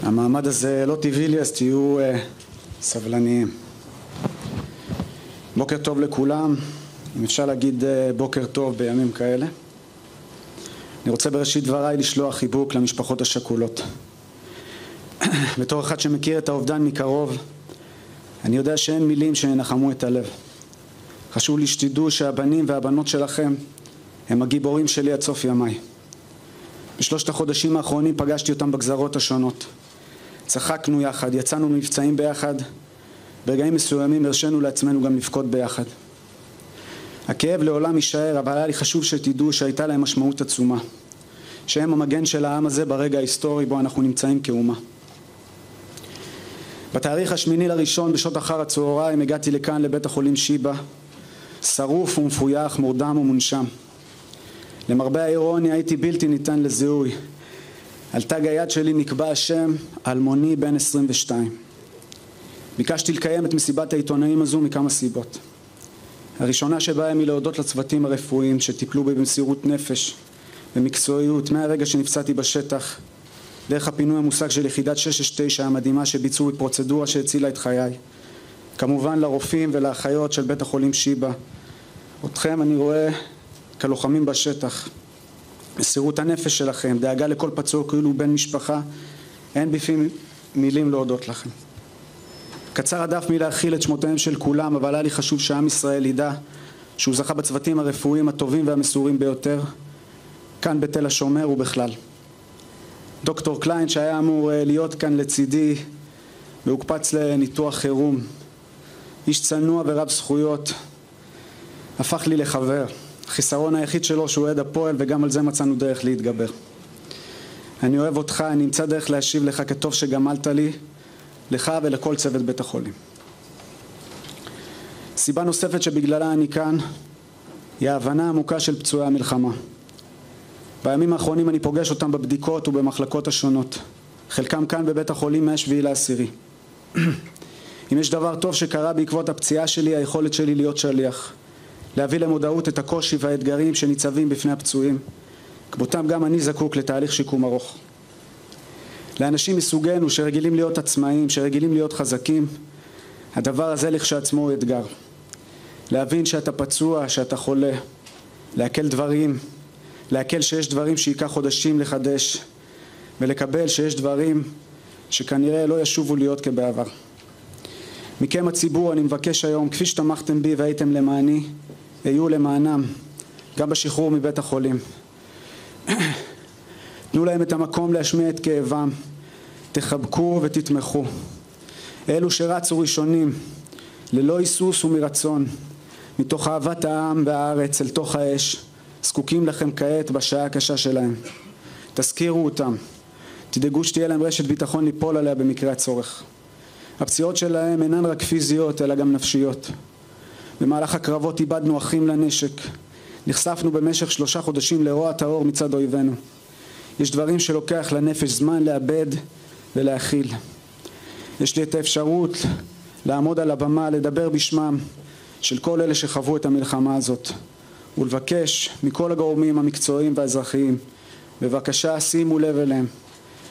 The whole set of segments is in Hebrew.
המעמד הזה לא טבעי לי, אז תהיו סבלניים. בוקר טוב לכולם, אם אפשר להגיד בוקר טוב בימים כאלה. אני רוצה בראשית דבריי לשלוח חיבוק למשפחות השכולות. בתור אחד שמכיר את האובדן מקרוב, אני יודע שאין מילים שינחמו את הלב. חשוב לי שתדעו שהבנים והבנות שלכם הם הגיבורים שלי עד סוף ימיי. בשלושת החודשים האחרונים פגשתי אותם בגזרות השונות. צחקנו יחד, יצאנו מבצעים ביחד, ברגעים מסוימים הרשינו לעצמנו גם לבכות ביחד. הכאב לעולם יישאר, אבל היה לי חשוב שתדעו שהייתה להם משמעות עצומה, שהם המגן של העם הזה ברגע ההיסטורי בו אנחנו נמצאים כאומה. בתאריך 8/1 בשעות אחר הצהריים הגעתי לכאן לבית החולים שיבא, שרוף ומפויח, מורדם ומונשם. למרבה האירוניה הייתי בלתי ניתן לזיהוי. על תג היד שלי נקבע השם אלמוני בן 22. ביקשתי לקיים את מסיבת העיתונאים הזו מכמה סיבות. הראשונה שבהם היא להודות לצוותים הרפואיים שטיפלו בי במסירות נפש ומקצועיות מהרגע שנפצעתי בשטח, דרך הפינוי המושג של יחידת 669 המדהימה שביצעו בפרוצדורה שהצילה את חיי. כמובן לרופאים ולאחיות של בית החולים שיבא. אתכם אני רואה כלוחמים בשטח. מסירות הנפש שלכם, דאגה לכל פצוע כאילו בן משפחה, אין בפי מילים להודות לכם. קצר הדף מלהכיל את שמותיהם של כולם, אבל היה לי חשוב שעם ישראל ידע שהוא זכה בצוותים הרפואיים הטובים והמסורים ביותר, כאן בתל השומר ובכלל. דוקטור קליין שהיה אמור להיות כאן לצידי והוקפץ לניתוח חירום, איש צנוע ורב זכויות, הפך לי לחבר. החיסרון היחיד שלו שהוא אוהד הפועל, וגם על זה מצאנו דרך להתגבר. אני אוהב אותך, אני אמצא דרך להשיב לך כטוב שגמלת לי, לך ולכל צוות בית החולים. סיבה נוספת שבגללה אני כאן היא ההבנה העמוקה של פצועי המלחמה. בימים האחרונים אני פוגש אותם בבדיקות ובמחלקות השונות, חלקם כאן בבית החולים מ7/10. אם יש דבר טוב שקרה בעקבות הפציעה שלי, היכולת שלי להיות שליח, להביא למודעות את הקושי והאתגרים שניצבים בפני הפצועים. כמותם גם אני זקוק לתהליך שיקום ארוך. לאנשים מסוגנו שרגילים להיות עצמאים, שרגילים להיות חזקים, הדבר הזה לכשעצמו הוא אתגר. להבין שאתה פצוע, שאתה חולה, להקל דברים, להקל שיש דברים שיקח חודשים לחדש, ולקבל שיש דברים שכנראה לא ישובו להיות כבעבר. מכם הציבור אני מבקש היום, כפי שתמכתם בי והייתם למעני, היו למענם, גם בשחרור מבית החולים. תנו להם את המקום להשמיע את כאבם, תחבקו ותתמכו. אלו שרצו ראשונים, ללא היסוס ומרצון, מתוך אהבת העם והארץ אל תוך האש, זקוקים לכם כעת בשעה הקשה שלהם. תזכירו אותם, תדאגו שתהיה להם רשת ביטחון ליפול עליה במקרה הצורך. הפציעות שלהם אינן רק פיזיות אלא גם נפשיות. במהלך הקרבות איבדנו אחים לנשק, נחשפנו במשך 3 חודשים לרוע טהור מצד אויבינו. יש דברים שלוקח לנפש זמן לאבד ולהכיל. יש לי את האפשרות לעמוד על הבמה, לדבר בשמם של כל אלה שחוו את המלחמה הזאת, ולבקש מכל הגורמים המקצועיים והאזרחיים, בבקשה שימו לב אליהם,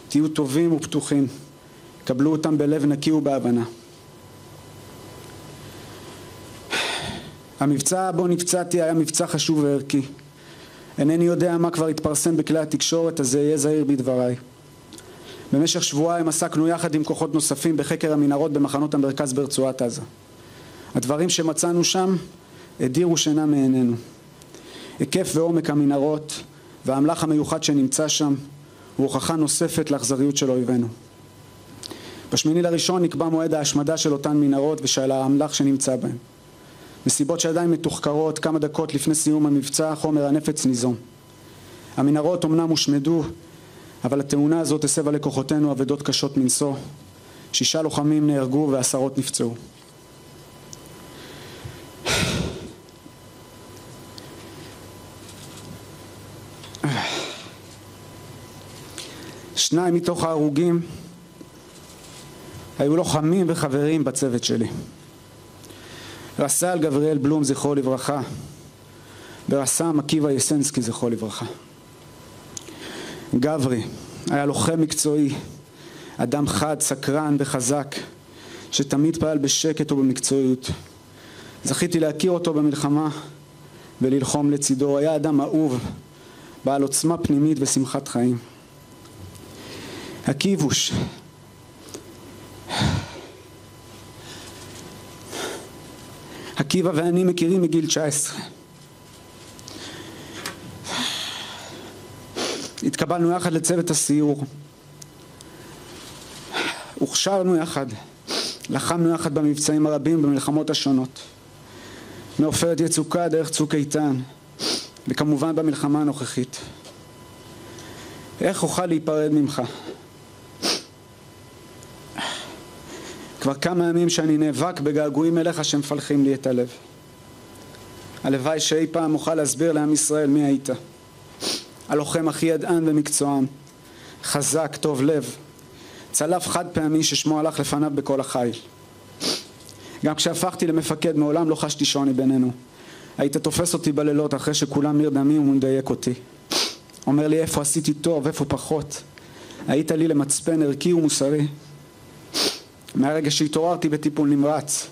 תהיו טובים ופתוחים, קבלו אותם בלב נקי ובהבנה. המבצע בו נפצעתי היה מבצע חשוב וערכי. אינני יודע מה כבר התפרסם בכלי התקשורת, אז יהיה זהיר בדבריי. במשך שבועיים עסקנו יחד עם כוחות נוספים בחקר המנהרות במחנות המרכז ברצועת עזה. הדברים שמצאנו שם הדירו שינה מעינינו. היקף ועומק המנהרות והאמל"ח המיוחד שנמצא שם הוא הוכחה נוספת לאכזריות של אויבינו. ב8/1 נקבע מועד ההשמדה של אותן מנהרות ושל האמל"ח שנמצא בהם. מסיבות שעדיין מתוחקרות, כמה דקות לפני סיום המבצע חומר הנפץ ניזום. המנהרות אמנם הושמדו, אבל התאונה הזאת הסבה לכוחותינו אבדות קשות מנשוא. 6 לוחמים נהרגו ועשרות נפצעו. שניים מתוך ההרוגים היו לוחמים וחברים בצוות שלי. רס"ל גבריאל בלום זכרו לברכה, ורס"מ עקיבא יסנסקי זכרו לברכה. גברי היה לוחם מקצועי, אדם חד, סקרן וחזק, שתמיד פעל בשקט ובמקצועיות. זכיתי להכיר אותו במלחמה וללחום לצידו. הוא היה אדם אהוב, בעל עוצמה פנימית ושמחת חיים. הכיבוש. עקיבא ואני מכירים מגיל 19. התקבלנו יחד לצוות הסיור. הוכשרנו יחד. לחמנו יחד במבצעים הרבים במלחמות השונות. מעופרת יצוקה דרך צוק איתן. וכמובן במלחמה הנוכחית. איך אוכל להיפרד ממך? כבר כמה ימים שאני נאבק בגעגועים אליך שמפלחים לי את הלב. הלוואי שאי פעם אוכל להסביר לעם ישראל מי היית. הלוחם הכי ידען ומקצוען, חזק, טוב לב, צלף חד פעמי ששמו הלך לפניו בכל החיל. גם כשהפכתי למפקד מעולם לא חשתי שוני בינינו. היית תופס אותי בלילות אחרי שכולם נרדמים ומדייק אותי. אומר לי איפה עשיתי טוב, איפה פחות. היית לי למצפן ערכי ומוסרי. מהרגע שהתעוררתי בטיפול נמרץ,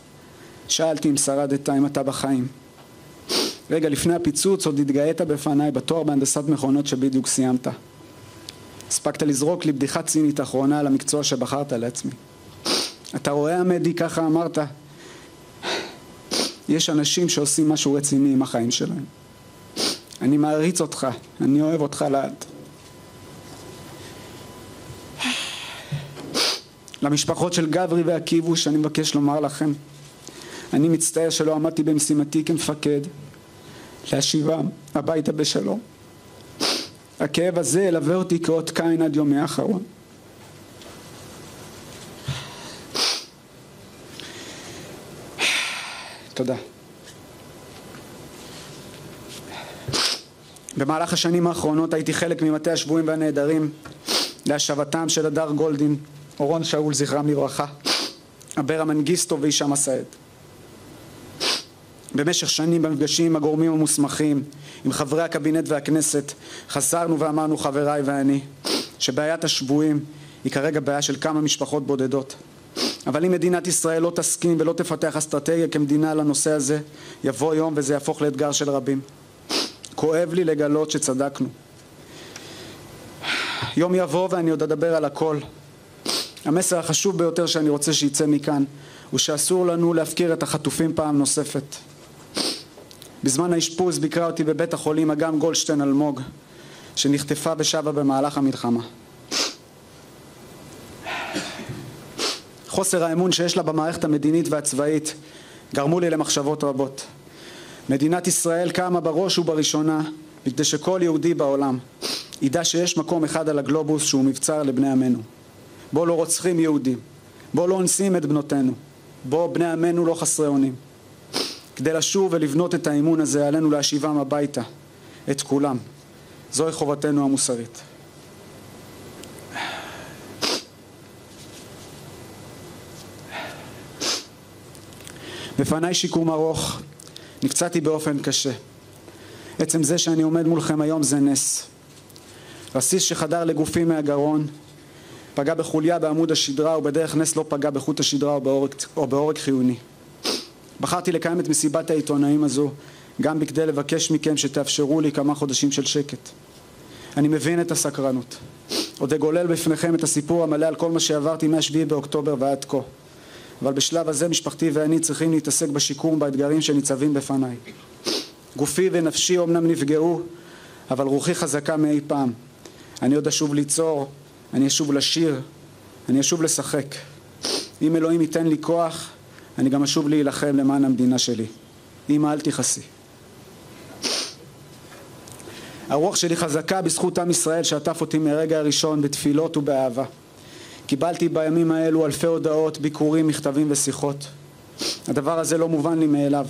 שאלתי אם שרדת, אם אתה בחיים. רגע לפני הפיצוץ עוד התגאית בפניי בתואר בהנדסת מכונות שבדיוק סיימת. הספקת לזרוק לי בדיחה צינית אחרונה על המקצוע שבחרת לעצמי. אתה רואה עמדי, ככה אמרת, יש אנשים שעושים משהו רציני עם החיים שלהם. אני מעריץ אותך, אני אוהב אותך לעד. למשפחות של גברי והכיבוש אני מבקש לומר לכם, אני מצטער שלא עמדתי במשימתי כמפקד להשיבם הביתה בשלום. הכאב הזה ילווה אותי כאות קין עד יומי האחרון. תודה. במהלך השנים האחרונות הייתי חלק ממטה השבויים והנעדרים להשבתם של הדר גולדין, אורון שאול זכרם לברכה, אברה מנגיסטו והישאם א-סייד. במשך שנים במפגשים עם הגורמים המוסמכים, עם חברי הקבינט והכנסת, חזרנו ואמרנו חבריי ואני, שבעיית השבויים היא כרגע בעיה של כמה משפחות בודדות. אבל אם מדינת ישראל לא תסכים ולא תפתח אסטרטגיה כמדינה לנושא הזה, יבוא יום וזה יהפוך לאתגר של רבים. כואב לי לגלות שצדקנו. יום יבוא ואני עוד אדבר על הכל. המסר החשוב ביותר שאני רוצה שיצא מכאן הוא שאסור לנו להפקיר את החטופים פעם נוספת. בזמן האשפוז ביקרה אותי בבית החולים אגם גולדשטיין אלמוג, שנחטפה בשבה במהלך המלחמה. חוסר האמון שיש לה במערכת המדינית והצבאית גרמו לי למחשבות רבות. מדינת ישראל קמה בראש ובראשונה כדי שכל יהודי בעולם ידע שיש מקום אחד על הגלובוס שהוא מבצר לבני עמנו. בו לא רוצחים יהודים, בו לא אונסים את בנותינו, בו בני עמנו לא חסרי אונים. כדי לשוב ולבנות את האמון הזה עלינו להשיבם הביתה, את כולם. זוהי חובתנו המוסרית. בפניי שיקום ארוך, נפצעתי באופן קשה. עצם זה שאני עומד מולכם היום זה נס. רסיס שחדר לגופי מהגרון, פגע בחוליה בעמוד השדרה ובדרך נס לא פגע בחוט השדרה או בעורק חיוני. בחרתי לקיים את מסיבת העיתונאים הזו גם בכדי לבקש מכם שתאפשרו לי כמה חודשים של שקט. אני מבין את הסקרנות. עוד אגולל בפניכם את הסיפור המלא על כל מה שעברתי מ-7 באוקטובר ועד כה. אבל בשלב הזה משפחתי ואני צריכים להתעסק בשיקום באתגרים שניצבים בפניי. גופי ונפשי אומנם נפגעו, אבל רוחי חזקה מאי פעם. אני עוד אשוב ליצור, אני אשוב לשיר, אני אשוב לשחק. אם אלוהים ייתן לי כוח, אני גם אשוב להילחם למען המדינה שלי. אמא, אל תכעסי. הרוח שלי חזקה בזכות עם ישראל שעטף אותי מהרגע הראשון בתפילות ובאהבה. קיבלתי בימים האלו אלפי הודעות, ביקורים, מכתבים ושיחות. הדבר הזה לא מובן לי מאליו.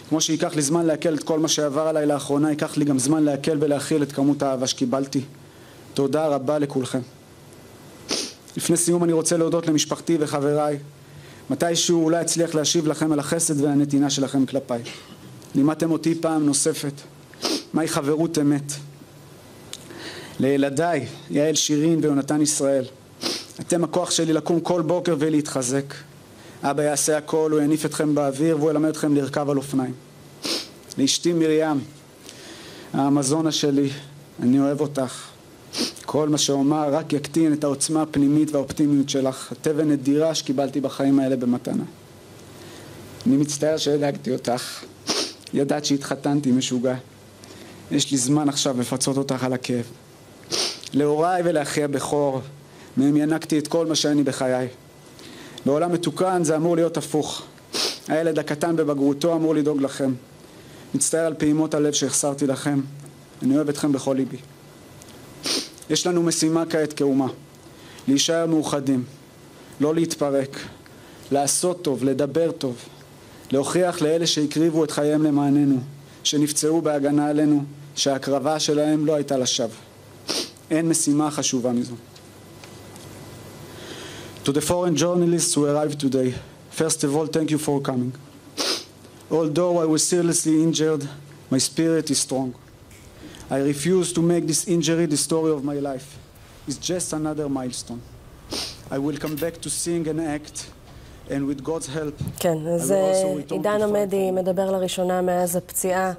כמו שיקח לי זמן להקל את כל מה שעבר עליי לאחרונה, ייקח לי גם זמן להקל ולהכיל את כמות האהבה שקיבלתי. תודה רבה לכולכם. לפני סיום אני רוצה להודות למשפחתי וחבריי. מתישהו אולי אצליח להשיב לכם על החסד והנתינה שלכם כלפיי. לימדתם אותי פעם נוספת. מהי חברות אמת. לילדיי, יעל שירין ויונתן ישראל. אתם הכוח שלי לקום כל בוקר ולהתחזק. אבא יעשה הכל, הוא יניף אתכם באוויר והוא ילמד אתכם לרכב על אופניים. לאשתי מרים, האמזונה שלי, אני אוהב אותך. כל מה שאומר רק יקטין את העוצמה הפנימית והאופטימיות שלך. את אבן נדירה שקיבלתי בחיים האלה במתנה. אני מצטער שהדאגתי אותך. ידעת שהתחתנתי משוגע. יש לי זמן עכשיו לפצות אותך על הכאב. להוריי ולאחי הבכור, מהם ינקתי את כל מה שאני בחיי. בעולם מתוקן זה אמור להיות הפוך. הילד הקטן בבגרותו אמור לדאוג לכם. מצטער על פעימות הלב שהחסרתי לכם. אני אוהב אתכם בכל ליבי. יש לנו משימה כעת כאומה. להישאר מאוחדים. לא להתפרק. לעשות טוב, לדבר טוב. להוכיח לאלה שהקריבו את חייהם למעננו, שנפצעו בהגנה עלינו, שההקרבה שלהם לא הייתה לשווא. אין משימה חשובה מזו. To the foreign journalists who arrived today, first of all, thank you for coming. Although I was seriously injured, my spirit is strong. I refuse to make this injury the story of my life. It's just another milestone. I will come back to sing and act, and with God's help, כן, אז עידן עמדי מדבר לראשונה מאז הפציעה.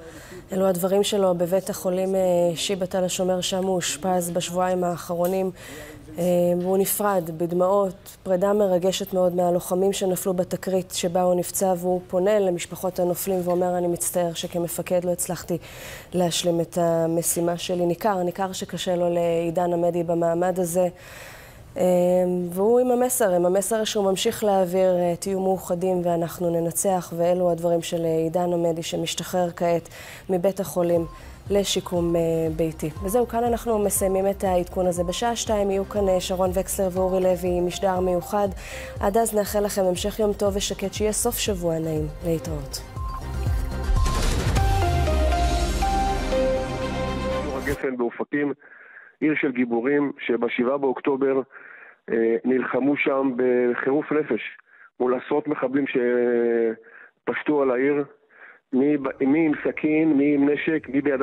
אלו הדברים שלו בבית החולים שיבא תל השומר, שם הוא אושפז בשבועיים האחרונים. והוא נפרד בדמעות, פרידה מרגשת מאוד מהלוחמים שנפלו בתקרית שבה הוא נפצע, והוא פונה למשפחות הנופלים ואומר, אני מצטער שכמפקד לא הצלחתי להשלים את המשימה שלי. ניכר שקשה לו לעידן עמדי במעמד הזה. והוא עם המסר שהוא ממשיך להעביר, תהיו מאוחדים ואנחנו ננצח, ואלו הדברים של עידן עמדי שמשתחרר כעת מבית החולים לשיקום ביתי. וזהו, כאן אנחנו מסיימים את העדכון הזה. בשעה 2 יהיו כאן שרון וקסלר ואורי לוי, משדר מיוחד. עד אז נאחל לכם המשך יום טוב ושקט, שיהיה סוף שבוע נעים. להתראות. גפן באופקים, עיר של גיבורים שבשבעה באוקטובר נלחמו שם בחירוף נפש מול עשרות מחבלים שפשטו על העיר, מי עם סכין, מי עם נשק, מי בידיים